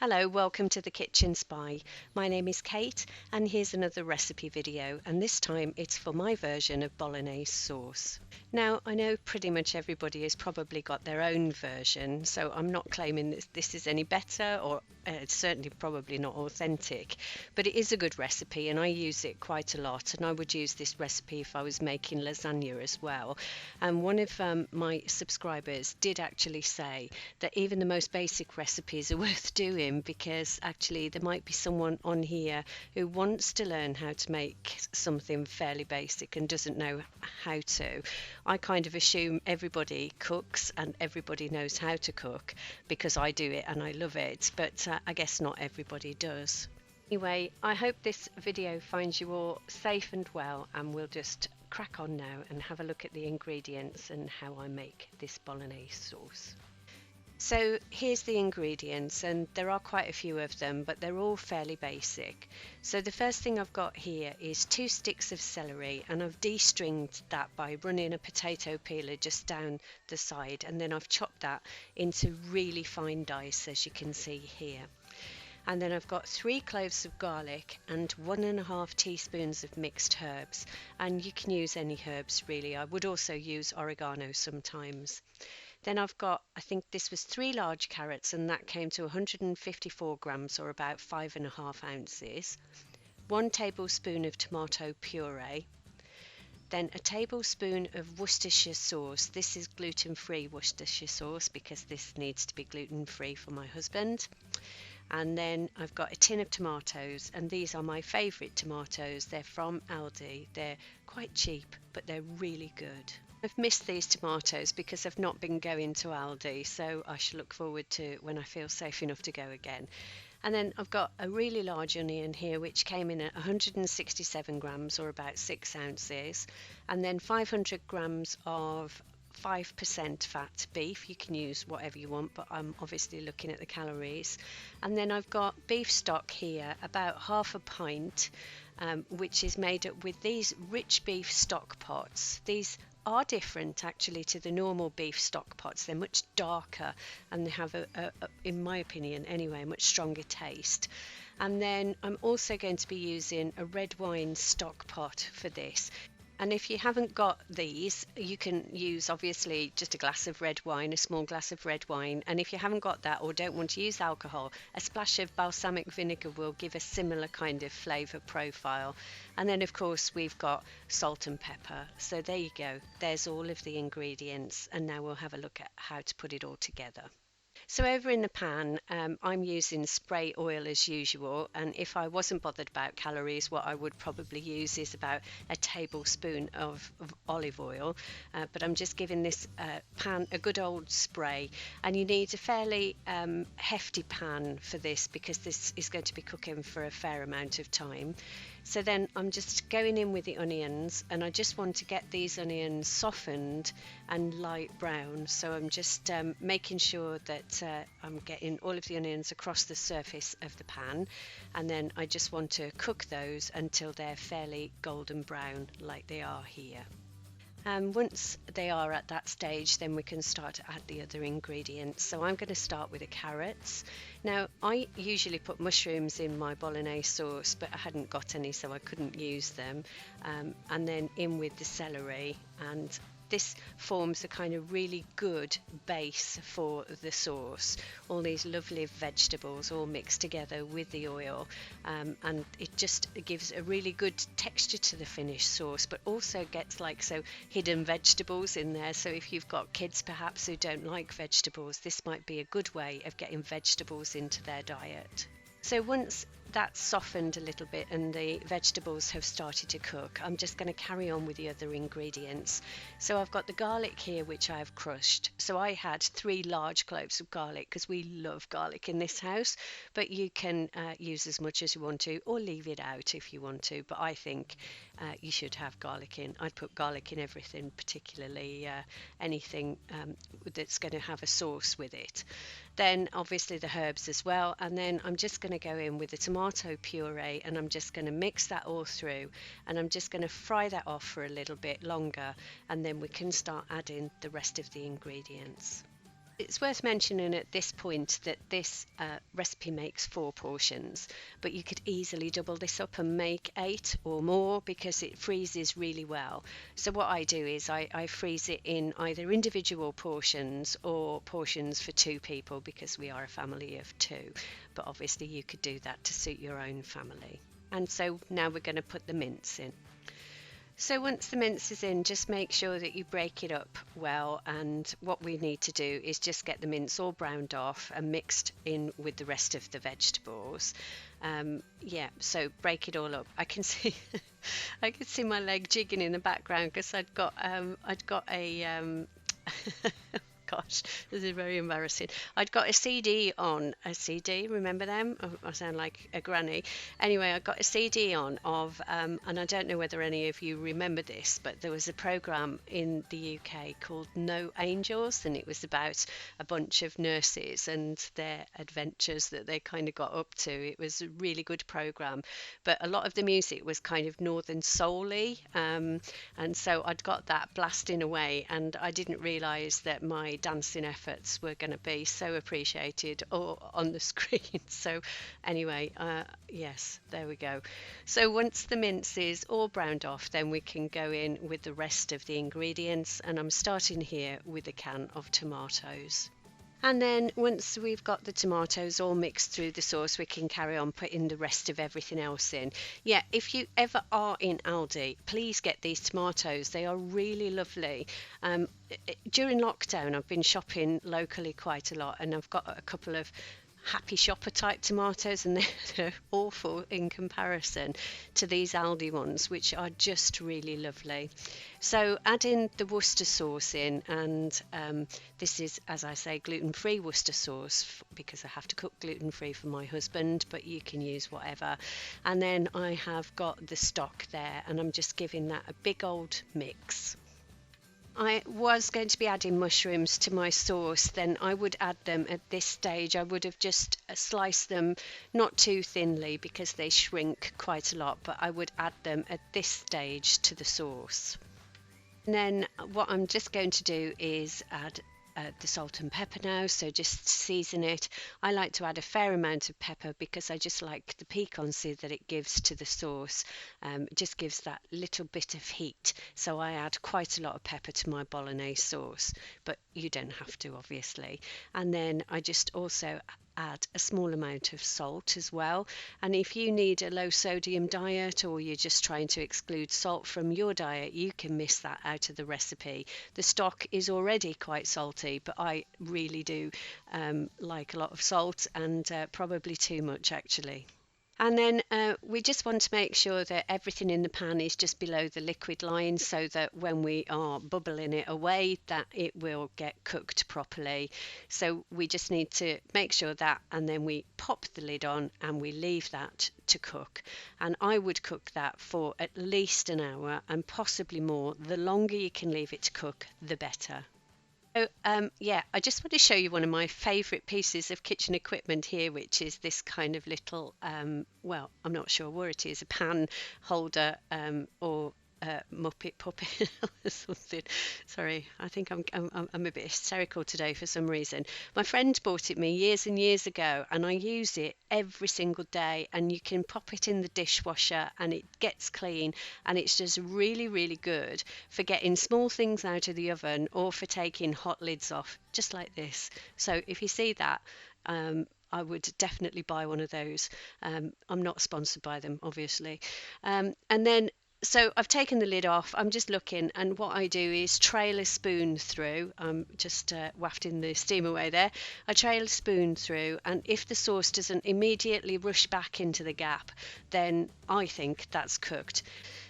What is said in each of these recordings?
Hello, welcome to the Kitchen Spy. My name is Kate and here's another recipe video, and this time it's for my version of Bolognese sauce. Now, I know pretty much everybody has probably got their own version, so I'm not claiming that this is any better or it's certainly probably not authentic, but it is a good recipe and I use it quite a lot, and I would use this recipe if I was making lasagna as well. And one of my subscribers did actually say that even the most basic recipes are worth doing, because actually there might be someone on here who wants to learn how to make something fairly basic and doesn't know how to. I kind of assume everybody cooks and everybody knows how to cook because I do it and I love it, but I guess not everybody does. Anyway, I hope this video finds you all safe and well, and we'll just crack on now and have a look at the ingredients and how I make this Bolognese sauce. So here's the ingredients, and there are quite a few of them, but they're all fairly basic. So the first thing I've got here is 2 sticks of celery, and I've de-stringed that by running a potato peeler just down the side, and then I've chopped that into really fine dice, as you can see here. And then I've got 3 cloves of garlic and 1.5 teaspoons of mixed herbs, and you can use any herbs really. I would also use oregano sometimes. Then I've got, I think this was 3 large carrots, and that came to 154 grams or about 5.5 ounces. 1 tablespoon of tomato puree. Then a tablespoon of Worcestershire sauce. This is gluten-free Worcestershire sauce because this needs to be gluten-free for my husband. And then I've got a tin of tomatoes, and these are my favourite tomatoes. They're from Aldi. They're quite cheap, but they're really good. I've missed these tomatoes because I've not been going to Aldi, so I shall look forward to when I feel safe enough to go again. And then I've got a really large onion here, which came in at 167 grams or about 6 ounces, and then 500 grams of 5% fat beef. You can use whatever you want, but I'm obviously looking at the calories. And then I've got beef stock here, about half a pint, which is made up with these rich beef stock pots. These are different actually to the normal beef stock pots. They're much darker and they have in my opinion anyway, a much stronger taste. And then I'm also going to be using a red wine stock pot for this. And if you haven't got these, you can use obviously just a glass of red wine, a small glass of red wine. And if you haven't got that or don't want to use alcohol, a splash of balsamic vinegar will give a similar kind of flavour profile. And then of course we've got salt and pepper. So there you go, there's all of the ingredients, and now we'll have a look at how to put it all together. So over in the pan, I'm using spray oil as usual, and if I wasn't bothered about calories, what I would probably use is about a tablespoon of olive oil, but I'm just giving this pan a good old spray. And you need a fairly hefty pan for this because this is going to be cooking for a fair amount of time. So then I'm just going in with the onions, and I just want to get these onions softened and light brown. So I'm just making sure that I'm getting all of the onions across the surface of the pan, and then I just want to cook those until they're fairly golden brown like they are here. And once they are at that stage, then we can start to add the other ingredients. So I'm going to start with the carrots. Now, I usually put mushrooms in my Bolognese sauce, but I hadn't got any, so I couldn't use them. And then in with the celery, and this forms a kind of really good base for the sauce. All these lovely vegetables all mixed together with the oil, and it just gives a really good texture to the finished sauce, but also gets like so hidden vegetables in there. So if you've got kids perhaps who don't like vegetables, this might be a good way of getting vegetables into their diet. So once that's softened a little bit and the vegetables have started to cook, I'm just going to carry on with the other ingredients. So I've got the garlic here, which I have crushed. So I had 3 large cloves of garlic because we love garlic in this house, but you can use as much as you want to or leave it out if you want to, but I think you should have garlic in. I'd put garlic in everything, particularly anything that's going to have a sauce with it. Then obviously the herbs as well, and then I'm just going to go in with the tomato puree, and I'm just going to mix that all through, and I'm just going to fry that off for a little bit longer, and then we can start adding the rest of the ingredients. It's worth mentioning at this point that this recipe makes 4 portions, but you could easily double this up and make 8 or more because it freezes really well. So what I do is I freeze it in either individual portions or portions for 2 people because we are a family of 2, but obviously you could do that to suit your own family. And so now we're going to put the mince in. So once the mince is in, just make sure that you break it up well, and what we need to do is just get the mince all browned off and mixed in with the rest of the vegetables. Yeah, so break it all up. I can see I can see my leg jigging in the background because I'd got a gosh, this is very embarrassing. I'd got a CD on, a CD, remember them? Oh, I sound like a granny. Anyway, I got a CD on of, and I don't know whether any of you remember this, but there was a programme in the UK called No Angels, and it was about a bunch of nurses and their adventures that they kind of got up to. It was a really good programme, but a lot of the music was kind of northern soul-y, and so I'd got that blasting away, and I didn't realise that my dancing efforts were going to be so appreciated or on the screen. So anyway, yes, there we go. So once the mince is all browned off, then we can go in with the rest of the ingredients, and I'm starting here with a can of tomatoes. And then once we've got the tomatoes all mixed through the sauce, we can carry on putting the rest of everything else in. Yeah, if you ever are in Aldi, please get these tomatoes. They are really lovely. During lockdown, I've been shopping locally quite a lot, and I've got a couple of happy shopper type tomatoes, and they're awful in comparison to these Aldi ones, which are just really lovely. So add in the Worcester sauce in, and this is, as I say, gluten-free Worcester sauce because I have to cook gluten-free for my husband, but you can use whatever. And then I have got the stock there, and I'm just giving that a big old mix. I was going to be adding mushrooms to my sauce, then I would add them at this stage. I would have just sliced them not too thinly because they shrink quite a lot, but I would add them at this stage to the sauce. And then what I'm just going to do is add the salt and pepper now, so just season it. I like to add a fair amount of pepper because I just like the piquancy that it gives to the sauce. It just gives that little bit of heat, so I add quite a lot of pepper to my bolognese sauce, but you don't have to, obviously. And then I just also add a small amount of salt as well, and if you need a low sodium diet or you're just trying to exclude salt from your diet, you can miss that out of the recipe. The stock is already quite salty, but I really do like a lot of salt, and probably too much actually. And then we just want to make sure that everything in the pan is just below the liquid line, so that when we are bubbling it away, that it will get cooked properly. So we just need to make sure that, and then we pop the lid on and we leave that to cook. And I would cook that for at least an hour and possibly more. The longer you can leave it to cook, the better. So yeah, I just want to show you one of my favourite pieces of kitchen equipment here, which is this kind of little, well, I'm not sure what it is, a pan holder or Muppet puppet or something. Sorry, I think I'm a bit hysterical today for some reason. My friend bought it me years and years ago, and I use it every single day, and you can pop it in the dishwasher and it gets clean, and it's just really, really good for getting small things out of the oven or for taking hot lids off, just like this. So if you see that, I would definitely buy one of those. I'm not sponsored by them, obviously. And then so I've taken the lid off. I'm just looking, and what I do is trail a spoon through. I'm just wafting the steam away there. I trail a spoon through, and if the sauce doesn't immediately rush back into the gap, then I think that's cooked.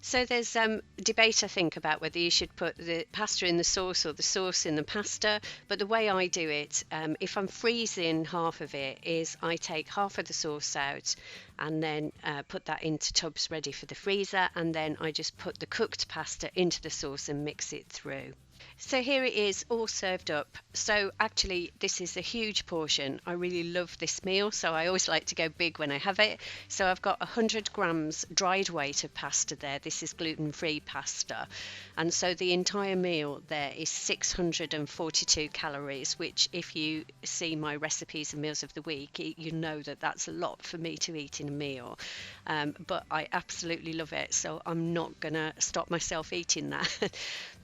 So there's debate, I think, about whether you should put the pasta in the sauce or the sauce in the pasta. But the way I do it, if I'm freezing half of it, is I take half of the sauce out and then put that into tubs ready for the freezer. And then I just put the cooked pasta into the sauce and mix it through. So here it is all served up. So actually this is a huge portion. I really love this meal, so I always like to go big when I have it. So I've got 100 grams dried weight of pasta there. This is gluten-free pasta. And so the entire meal there is 642 calories, which if you see my recipes and meals of the week, you know that that's a lot for me to eat in a meal. But I absolutely love it, so I'm not gonna stop myself eating that.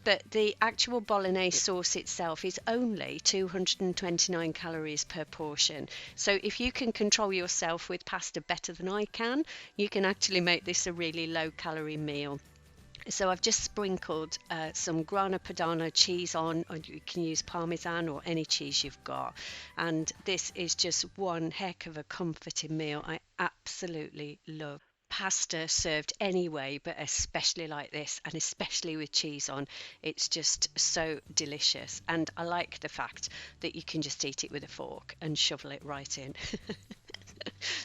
But the actual bolognese sauce itself is only 229 calories per portion. So if you can control yourself with pasta better than I can, you can actually make this a really low calorie meal. So I've just sprinkled some grana padano cheese on, or you can use parmesan or any cheese you've got. And this is just one heck of a comforting meal. I absolutely love pasta served anyway, but especially like this, and especially with cheese on. It's just so delicious. And I like the fact that you can just eat it with a fork and shovel it right in.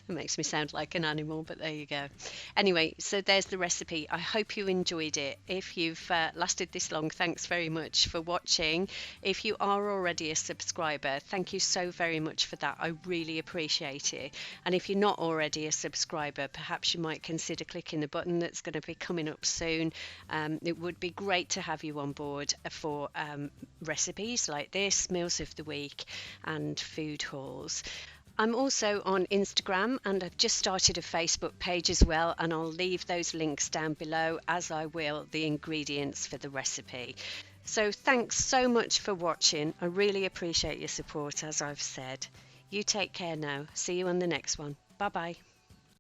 It makes me sound like an animal, but there you go. Anyway, so there's the recipe. I hope you enjoyed it. If you've lasted this long, thanks very much for watching. If you are already a subscriber, thank you so very much for that. I really appreciate it. And if you're not already a subscriber, perhaps you might consider clicking the button that's going to be coming up soon. It would be great to have you on board for recipes like this, meals of the week, and food hauls. I'm also on Instagram, and I've just started a Facebook page as well, and I'll leave those links down below, as I will the ingredients for the recipe. So thanks so much for watching. I really appreciate your support, as I've said. You take care now. See you on the next one. Bye bye.